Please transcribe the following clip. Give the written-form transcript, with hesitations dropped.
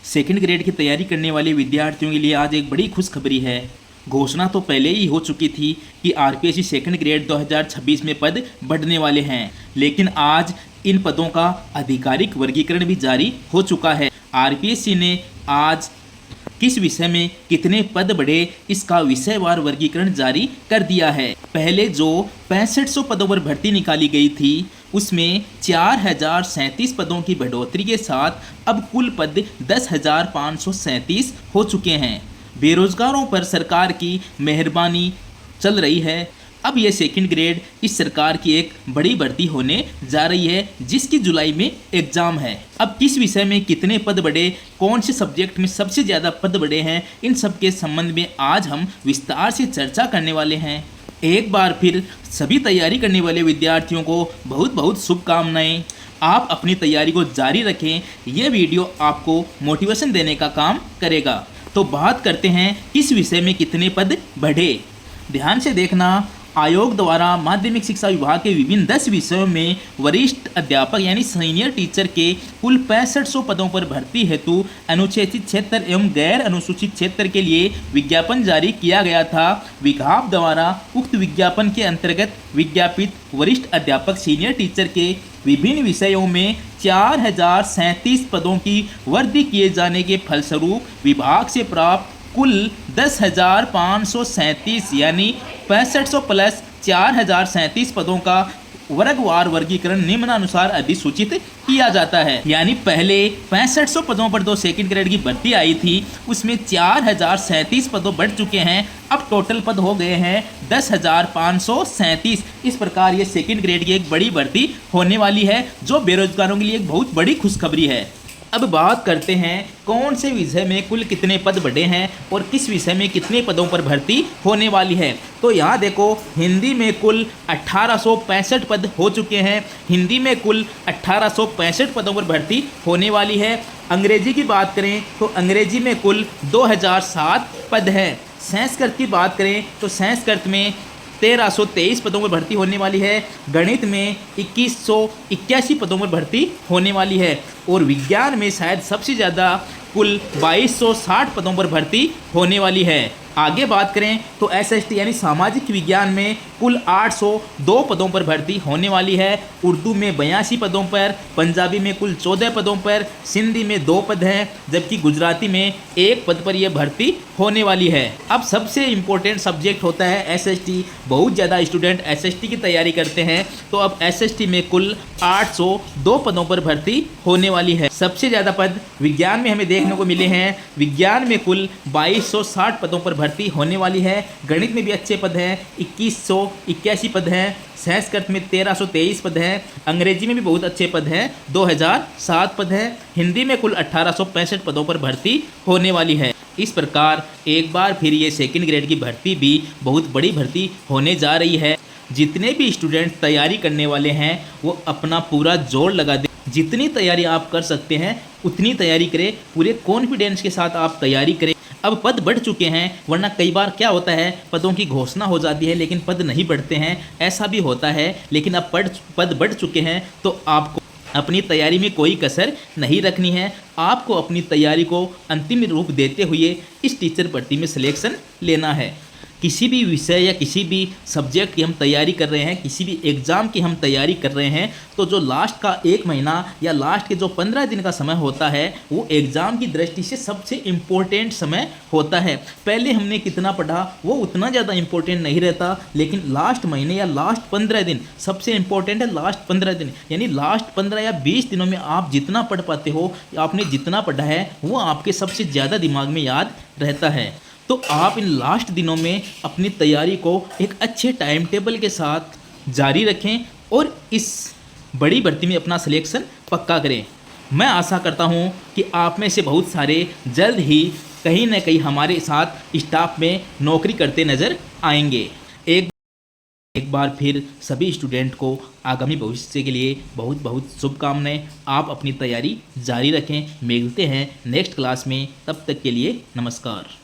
Second grade की तैयारी करने वाले विद्यार्थियों के लिए आज एक बड़ी खुशखबरी है। घोषणा तो पहले ही हो चुकी थी कि आरपीएससी सेकंड ग्रेड 2026 में पद बढ़ने वाले हैं, लेकिन आज इन पदों का आधिकारिक वर्गीकरण भी जारी हो चुका है। आरपीएससी ने आज किस विषय में कितने पद बढ़े इसका विषयवार वर्गीकरण जारी कर दिया है। पहले जो 6500 पदों पर भर्ती निकाली गई थी उसमें 4037 पदों की बढ़ोतरी के साथ अब कुल पद 10,537 हो चुके हैं। बेरोजगारों पर सरकार की मेहरबानी चल रही है। अब यह सेकंड ग्रेड इस सरकार की एक बड़ी भर्ती होने जा रही है, जिसकी जुलाई में एग्जाम है। अब किस विषय में कितने पद बढ़े, कौन से सब्जेक्ट में सबसे ज़्यादा पद बढ़े हैं, इन सब के संबंध में आज हम विस्तार से चर्चा करने वाले हैं। एक बार फिर सभी तैयारी करने वाले विद्यार्थियों को बहुत बहुत शुभकामनाएं। आप अपनी तैयारी को जारी रखें, यह वीडियो आपको मोटिवेशन देने का काम करेगा। तो बात करते हैं किस विषय में कितने पद बढ़े। ध्यान से देखना। आयोग द्वारा माध्यमिक शिक्षा विभाग के विभिन्न 10 विषयों में वरिष्ठ अध्यापक यानी सीनियर टीचर के कुल 6500 पदों पर भर्ती हेतु अनुसूचित क्षेत्र एवं गैर अनुसूचित क्षेत्र के लिए विज्ञापन जारी किया गया था। विभाग द्वारा उक्त विज्ञापन के अंतर्गत विज्ञापित वरिष्ठ अध्यापक सीनियर टीचर के विभिन्न विषयों में 4037 पदों की वृद्धि किए जाने के फलस्वरूप विभाग से प्राप्त कुल 10,537 यानी 6500 प्लस 4037 पदों का वर्गवार वर्गीकरण निम्नानुसार अधिसूचित किया जाता है। यानी पहले 6500 पदों पर जो सेकंड ग्रेड की भर्ती आई थी उसमें 4037 पदों बढ़ चुके हैं। अब टोटल पद हो गए हैं 10,537। इस प्रकार ये सेकंड ग्रेड की एक बड़ी भर्ती होने वाली है, जो बेरोजगारों के लिए एक बहुत बड़ी खुशखबरी है। अब बात करते हैं कौन से विषय में कुल कितने पद बढ़े हैं और किस विषय में कितने पदों पर भर्ती होने वाली है। तो यहाँ देखो, हिंदी में कुल 1865 पद हो चुके हैं। हिंदी में कुल 1865 पदों पर भर्ती होने वाली है। अंग्रेजी की बात करें तो अंग्रेजी में कुल 2007 पद हैं। संस्कृत की बात करें तो संस्कृत में 1323 पदों पर भर्ती होने वाली है। गणित में 2181 पदों पर भर्ती होने वाली है और विज्ञान में शायद सबसे ज़्यादा कुल 2260 पदों पर भर्ती होने वाली है। आगे बात करें तो एसएसटी यानी सामाजिक विज्ञान में कुल 802 पदों पर भर्ती होने वाली है। उर्दू में 82 पदों पर, पंजाबी में कुल 14 पदों पर, सिंधी में 2 पद हैं, जबकि गुजराती में 1 पद पर यह भर्ती होने वाली है। अब सबसे इम्पोर्टेंट सब्जेक्ट होता है एसएसटी। बहुत ज़्यादा स्टूडेंट एसएसटी की तैयारी करते हैं, तो अब एसएसटी में कुल 802 पदों पर भर्ती होने वाली है। सबसे ज़्यादा पद विज्ञान में हमें देखने को मिले हैं। विज्ञान में कुल 2260 पदों पर भर्ती होने वाली है। गणित में भी अच्छे पद हैं, 2181 पद हैं। संस्कृत में 1323 पद हैं। अंग्रेजी में भी बहुत अच्छे पद हैं, 2007 पद हैं। हिंदी में कुल 1865 पदों पर भर्ती होने वाली है। इस प्रकार एक बार फिर ये सेकंड ग्रेड की भर्ती भी बहुत बड़ी भर्ती होने जा रही है। जितने भी स्टूडेंट तैयारी करने वाले हैं वो अपना पूरा जोर लगा दें। जितनी तैयारी आप कर सकते हैं उतनी तैयारी करें, पूरे कॉन्फिडेंस के साथ आप तैयारी करें। अब पद बढ़ चुके हैं, वरना कई बार क्या होता है पदों की घोषणा हो जाती है लेकिन पद नहीं बढ़ते हैं, ऐसा भी होता है। लेकिन अब पद बढ़ चुके हैं तो आपको अपनी तैयारी में कोई कसर नहीं रखनी है। आपको अपनी तैयारी को अंतिम रूप देते हुए इस टीचर भर्ती में सिलेक्शन लेना है। किसी भी विषय या किसी भी सब्जेक्ट की हम तैयारी कर रहे हैं, किसी भी एग्ज़ाम की हम तैयारी कर रहे हैं, तो जो लास्ट का 1 महीना या लास्ट के जो 15 दिन का समय होता है वो एग्ज़ाम की दृष्टि से सबसे इम्पोर्टेंट समय होता है। पहले हमने कितना पढ़ा वो उतना ज़्यादा इम्पोर्टेंट नहीं रहता, लेकिन लास्ट महीने या लास्ट 15 दिन सबसे इम्पोर्टेंट है। लास्ट 15 दिन यानी लास्ट 15 या 20 दिनों में आप जितना पढ़ पाते हो, आपने जितना पढ़ा है वो आपके सबसे ज़्यादा दिमाग में याद रहता है। तो आप इन लास्ट दिनों में अपनी तैयारी को एक अच्छे टाइम टेबल के साथ जारी रखें और इस बड़ी भर्ती में अपना सिलेक्शन पक्का करें। मैं आशा करता हूं कि आप में से बहुत सारे जल्द ही कहीं न कहीं हमारे साथ स्टाफ में नौकरी करते नज़र आएंगे। एक बार फिर सभी स्टूडेंट को आगामी भविष्य के लिए बहुत बहुत शुभकामनाएं। आप अपनी तैयारी जारी रखें। मिलते हैं नेक्स्ट क्लास में, तब तक के लिए नमस्कार।